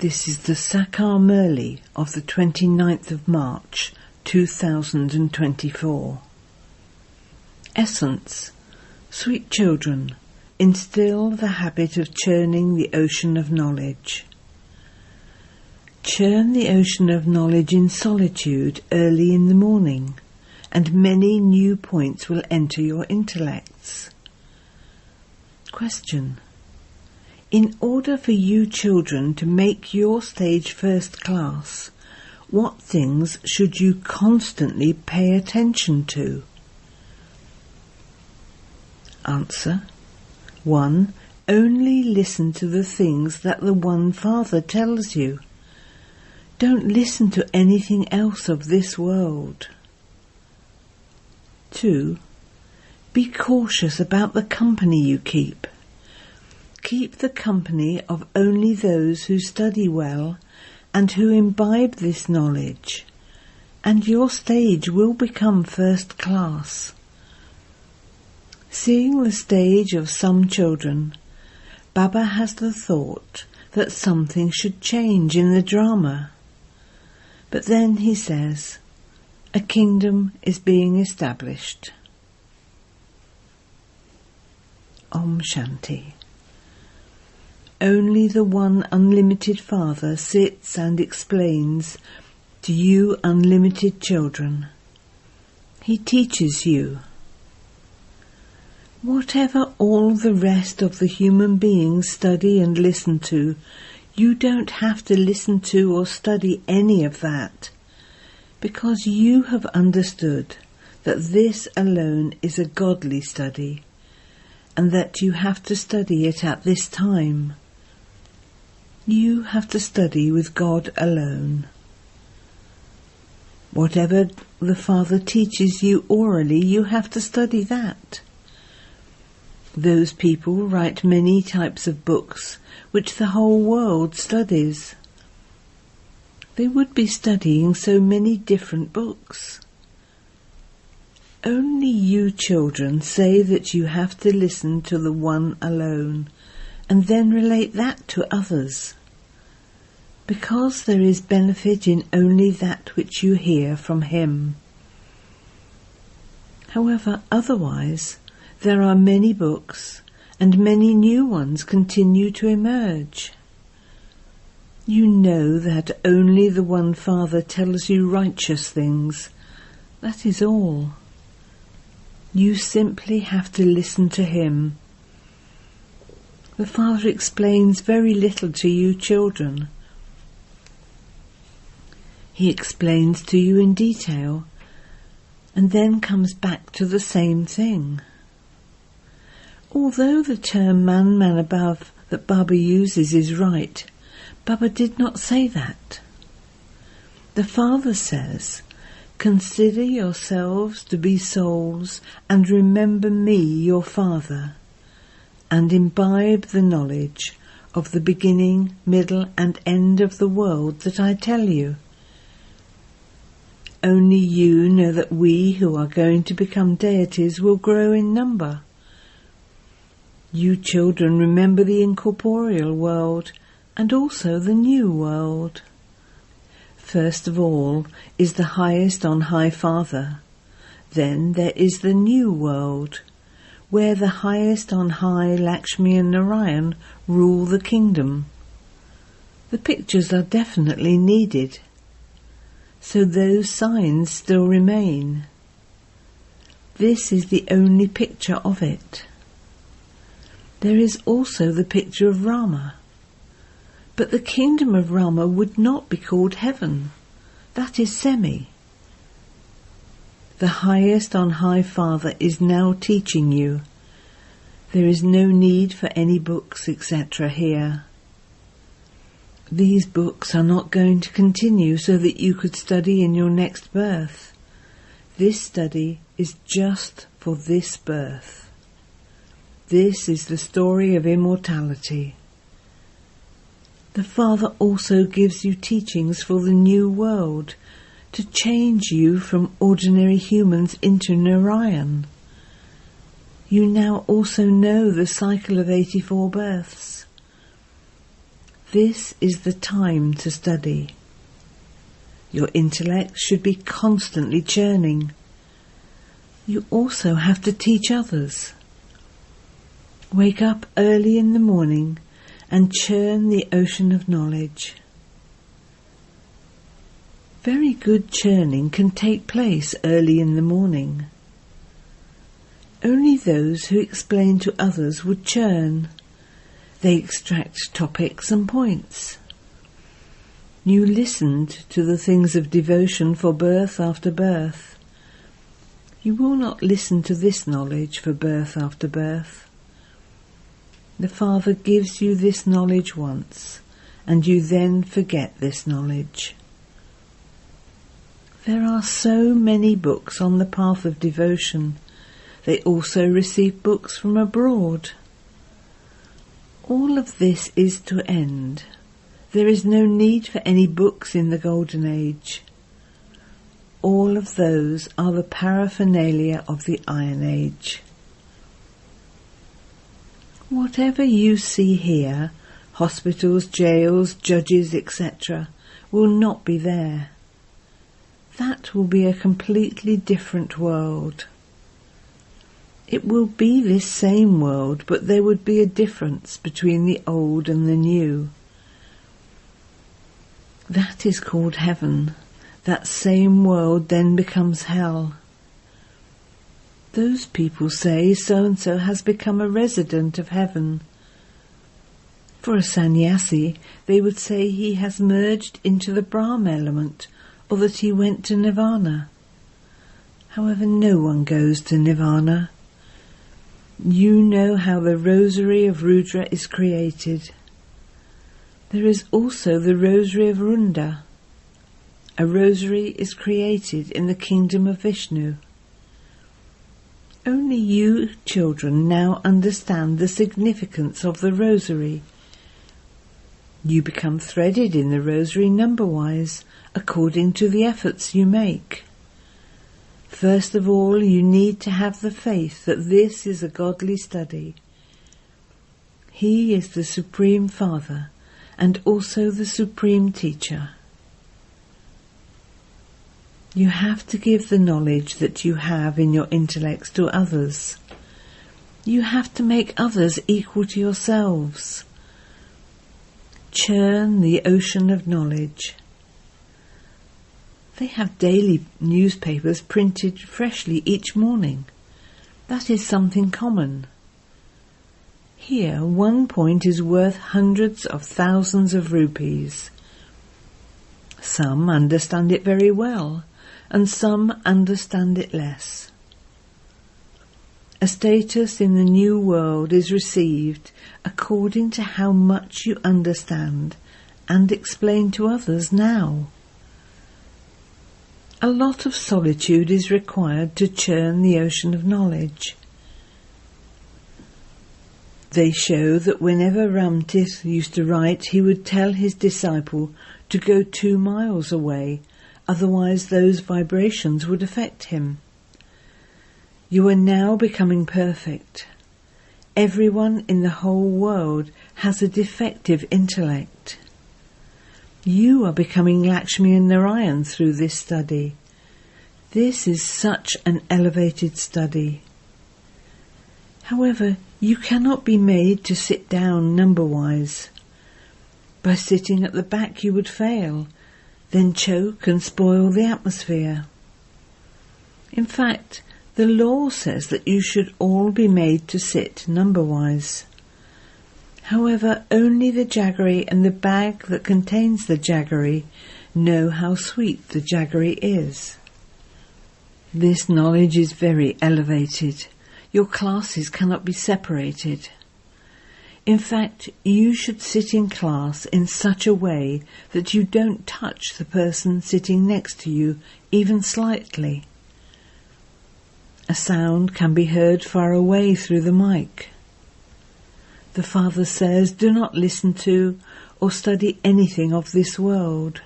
This is the Sakar Murli of the 29th of March 2024. Essence. Sweet children, instill the habit of churning the ocean of knowledge. Churn the ocean of knowledge in solitude early in the morning, and many new points will enter your intellects. Question. In order for you children to make your stage first class, what things should you constantly pay attention to? Answer. 1. Only listen to the things that the One Father tells you. Don't listen to anything else of this world. 2. Be cautious about the company you keep. Keep the company of only those who study well and who imbibe this knowledge, and your stage will become first class. Seeing the stage of some children, Baba has the thought that something should change in the drama. But then he says, a kingdom is being established. Om Shanti. Only the one unlimited Father sits and explains to you unlimited children. He teaches you. Whatever all the rest of the human beings study and listen to, you don't have to listen to or study any of that, because you have understood that this alone is a godly study, and that you have to study it at this time. You have to study with God alone. Whatever the Father teaches you orally, you have to study that. Those people write many types of books which the whole world studies. They would be studying so many different books. Only you children say that you have to listen to the one alone, and then relate that to others, because there is benefit in only that which you hear from him. However, otherwise, there are many books, and many new ones continue to emerge. You know that only the One Father tells you righteous things. That is all. You simply have to listen to him. The Father explains very little to you children. He explains to you in detail, and then comes back to the same thing. Although the term man above that Baba uses is right, Baba did not say that. The Father says, consider yourselves to be souls and remember me, your Father, and imbibe the knowledge of the beginning, middle and end of the world that I tell you. Only you know that we who are going to become deities will grow in number. You children remember the incorporeal world and also the new world. First of all is the highest on high Father. Then there is the new world, where the highest on high Lakshmi and Narayan rule the kingdom. The pictures are definitely needed, so those signs still remain. This is the only picture of it. There is also the picture of Rama. But the kingdom of Rama would not be called heaven. That is semi. The highest on high Father is now teaching you. There is no need for any books, etc. here. These books are not going to continue so that you could study in your next birth. This study is just for this birth. This is the story of immortality. The Father also gives you teachings for the new world, to change you from ordinary humans into Narayan. You now also know the cycle of 84 births. This is the time to study. Your intellect should be constantly churning. You also have to teach others. Wake up early in the morning and churn the ocean of knowledge. Very good churning can take place early in the morning. Only those who explain to others would churn. They extract topics and points. You listened to the things of devotion for birth after birth. You will not listen to this knowledge for birth after birth. The Father gives you this knowledge once, and you then forget this knowledge. There are so many books on the path of devotion. They also receive books from abroad. All of this is to end. There is no need for any books in the Golden Age. All of those are the paraphernalia of the Iron Age. Whatever you see here, hospitals, jails, judges, etc., will not be there. That will be a completely different world. It will be this same world, but there would be a difference between the old and the new. That is called heaven. That same world then becomes hell. Those people say so-and-so has become a resident of heaven. For a sannyasi, they would say he has merged into the Brahma element, or that he went to nirvana. However, no one goes to nirvana. You know how the rosary of Rudra is created. There is also the rosary of Runda. A rosary is created in the kingdom of Vishnu. Only you children now understand the significance of the rosary. You become threaded in the rosary number-wise, according to the efforts you make. First of all, you need to have the faith that this is a godly study. He is the Supreme Father and also the Supreme Teacher. You have to give the knowledge that you have in your intellects to others. You have to make others equal to yourselves. Churn the ocean of knowledge. They have daily newspapers printed freshly each morning. That is something common. Here, one point is worth hundreds of thousands of rupees. Some understand it very well, and some understand it less. A status in the new world is received according to how much you understand and explain to others now. A lot of solitude is required to churn the ocean of knowledge. They show that whenever Ramtith used to write, he would tell his disciple to go 2 miles away, otherwise those vibrations would affect him. You are now becoming perfect. Everyone in the whole world has a defective intellect. You are becoming Lakshmi and Narayan through this study. This is such an elevated study. However, you cannot be made to sit down number-wise. By sitting at the back you would fail, then choke and spoil the atmosphere. In fact, the law says that you should all be made to sit number-wise. However, only the jaggery and the bag that contains the jaggery know how sweet the jaggery is. This knowledge is very elevated. Your classes cannot be separated. In fact, you should sit in class in such a way that you don't touch the person sitting next to you, even slightly. A sound can be heard far away through the mic. The Father says, do not listen to or study anything of this world.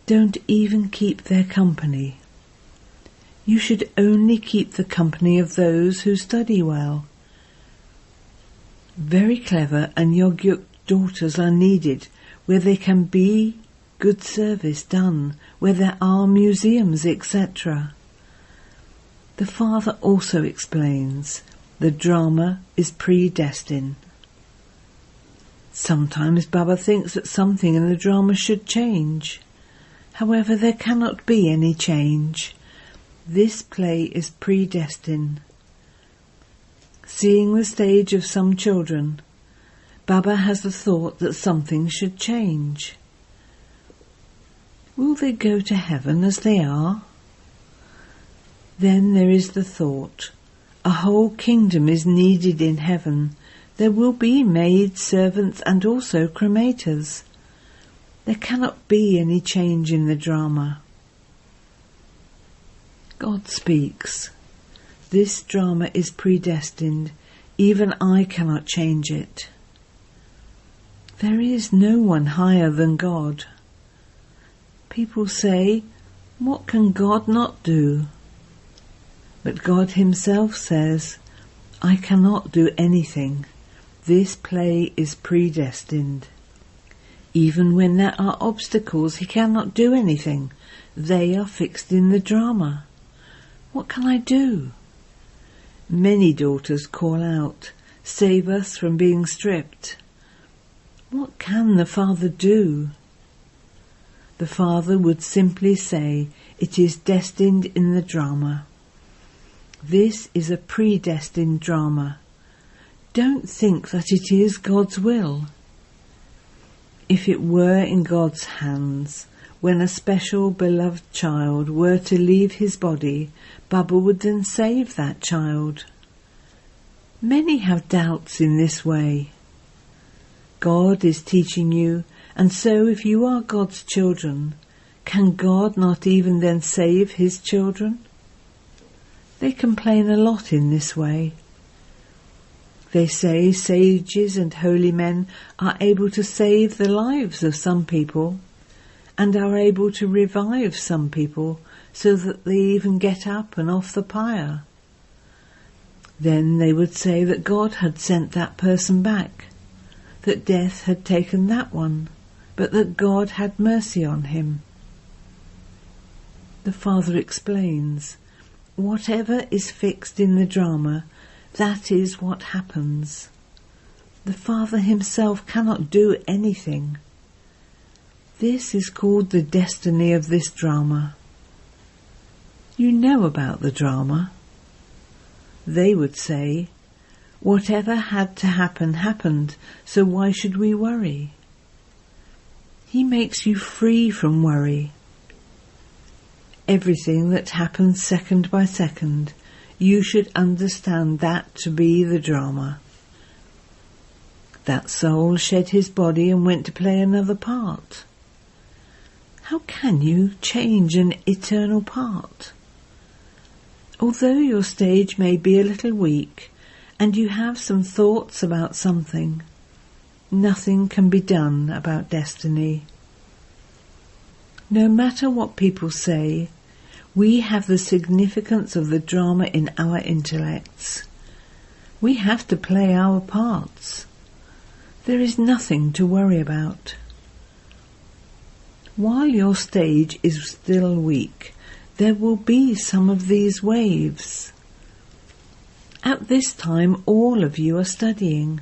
Don't even keep their company. You should only keep the company of those who study well. Very clever and yogic daughters are needed, where there can be good service done, where there are museums, etc. The Father also explains the drama is predestined. Sometimes Baba thinks that something in the drama should change. However, there cannot be any change. This play is predestined. Seeing the stage of some children, Baba has the thought that something should change. Will they go to heaven as they are? Then there is the thought, a whole kingdom is needed in heaven. There will be maids, servants, and also cremators. There cannot be any change in the drama. God speaks. This drama is predestined. Even I cannot change it. There is no one higher than God. People say, what can God not do? But God himself says, I cannot do anything. This play is predestined. Even when there are obstacles, he cannot do anything. They are fixed in the drama. What can I do? Many daughters call out, save us from being stripped. What can the Father do? The Father would simply say, it is destined in the drama. This is a predestined drama. Don't think that it is God's will. If it were in God's hands, when a special beloved child were to leave his body, Baba would then save that child. Many have doubts in this way. God is teaching you, and so if you are God's children, can God not even then save his children? They complain a lot in this way. They say sages and holy men are able to save the lives of some people and are able to revive some people so that they even get up and off the pyre. Then they would say that God had sent that person back, that death had taken that one, but that God had mercy on him. The Father explains, whatever is fixed in the drama, that is what happens. The Father himself cannot do anything. This is called the destiny of this drama. You know about the drama. They would say, whatever had to happen happened, so why should we worry? He makes you free from worry. Everything that happens second by second, you should understand that to be the drama. That soul shed his body and went to play another part. How can you change an eternal part? Although your stage may be a little weak and you have some thoughts about something, nothing can be done about destiny. No matter what people say, we have the significance of the drama in our intellects. We have to play our parts. There is nothing to worry about. While your stage is still weak, there will be some of these waves. At this time, all of you are studying.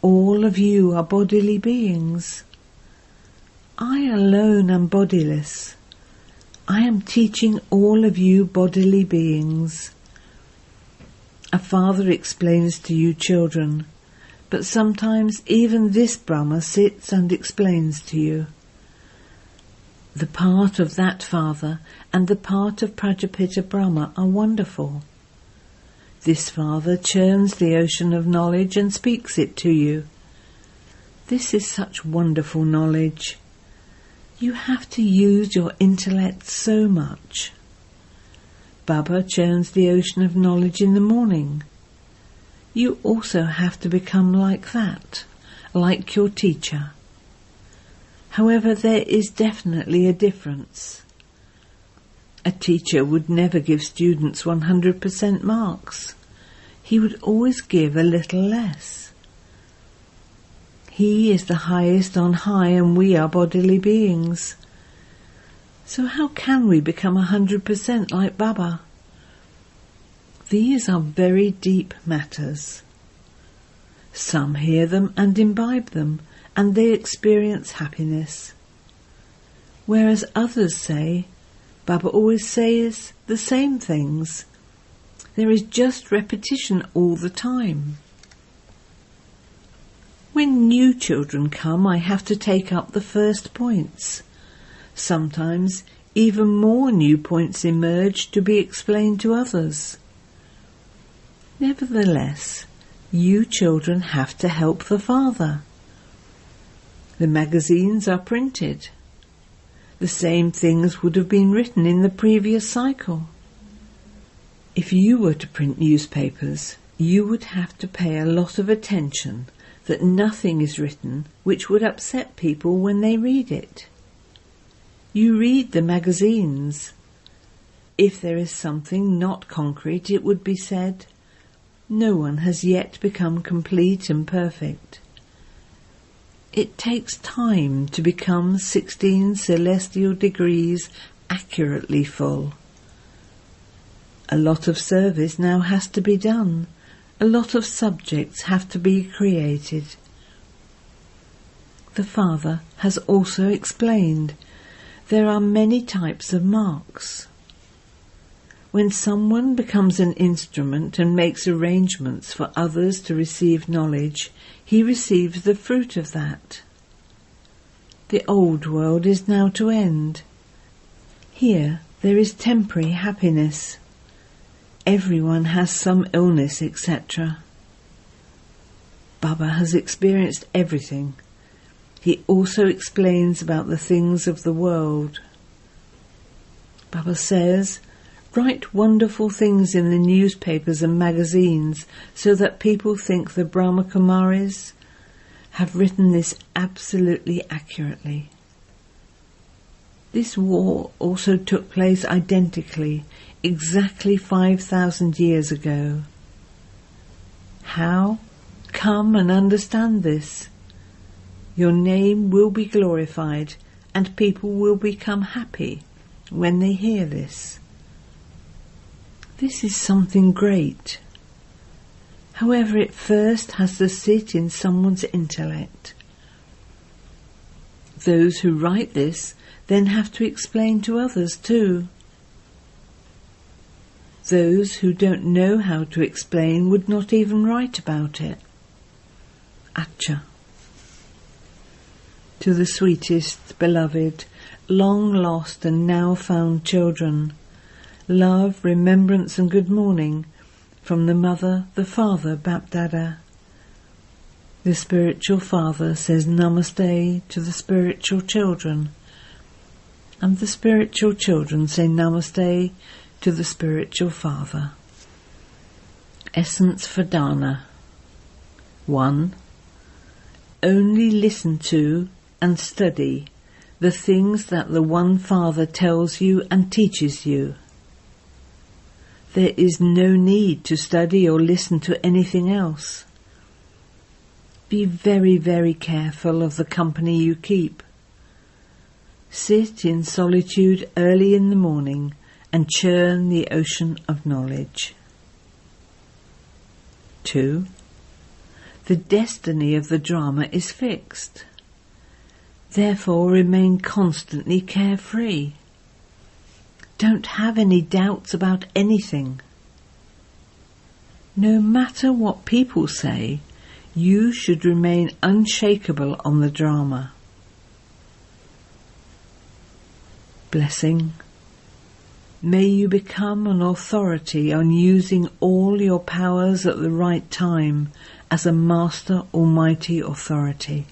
All of you are bodily beings. I alone am bodiless. I am teaching all of you bodily beings. A father explains to you children, but sometimes even this Brahma sits and explains to you. The part of that father and the part of Prajapita Brahma are wonderful. This father churns the ocean of knowledge and speaks it to you. This is such wonderful knowledge. You have to use your intellect so much. Baba churns the ocean of knowledge in the morning. You also have to become like that, like your teacher. However, there is definitely a difference. A teacher would never give students 100% marks. He would always give a little less. He is the highest on high and we are bodily beings. So how can we become 100% like Baba? These are very deep matters. Some hear them and imbibe them, and they experience happiness. Whereas others say, Baba always says the same things. There is just repetition all the time. When new children come, I have to take up the first points. Sometimes even more new points emerge to be explained to others. Nevertheless, you children have to help the Father. The magazines are printed. The same things would have been written in the previous cycle. If you were to print newspapers, you would have to pay a lot of attention that nothing is written which would upset people when they read it. You read the magazines. If there is something not concrete, it would be said, no one has yet become complete and perfect. It takes time to become 16 celestial degrees accurately full. A lot of service now has to be done. A lot of subjects have to be created. The Father has also explained there are many types of marks. When someone becomes an instrument and makes arrangements for others to receive knowledge, he receives the fruit of that. The old world is now to end. Here there is temporary happiness. Everyone has some illness, etc. Baba has experienced everything. He also explains about the things of the world. Baba says, write wonderful things in the newspapers and magazines so that people think the Brahma Kumaris have written this absolutely accurately. This war also took place identically, exactly 5,000 years ago. How? Come and understand this. Your name will be glorified and people will become happy when they hear this. This is something great. However, it first has to sit in someone's intellect. Those who write this then have to explain to others too. Those who don't know how to explain would not even write about it. Acha. To the sweetest, beloved, long lost and now found children, love, remembrance and good morning from the Mother, the Father, Bapdada. The spiritual Father says Namaste to the spiritual children, and the spiritual children say Namaste to the spiritual Father. Essence for Dana. 1. Only listen to and study the things that the One Father tells you and teaches you. There is no need to study or listen to anything else. Be very, very careful of the company you keep. Sit in solitude early in the morning and churn the ocean of knowledge. 2. The destiny of the drama is fixed. Therefore remain constantly carefree. Don't have any doubts about anything. No matter what people say, you should remain unshakable on the drama. Blessing. May you become an authority on using all your powers at the right time as a Master Almighty Authority.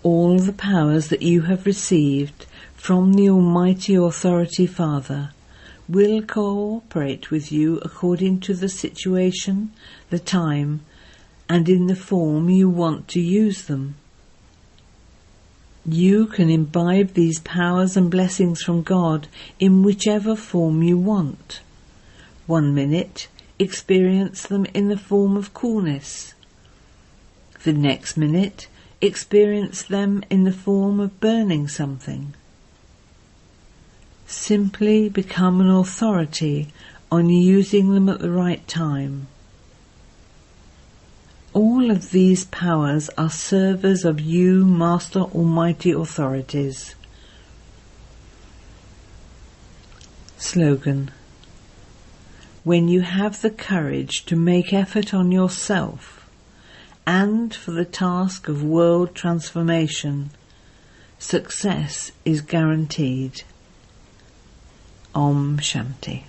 All the powers that you have received from the Almighty Authority Father will cooperate with you according to the situation, the time, and in the form you want to use them. You can imbibe these powers and blessings from God in whichever form you want. 1 minute, experience them in the form of coolness. The next minute, experience them in the form of burning something. Simply become an authority on using them at the right time. All of these powers are servers of you, Master Almighty Authorities. Slogan: when you have the courage to make effort on yourself and for the task of world transformation, success is guaranteed. Om Shanti.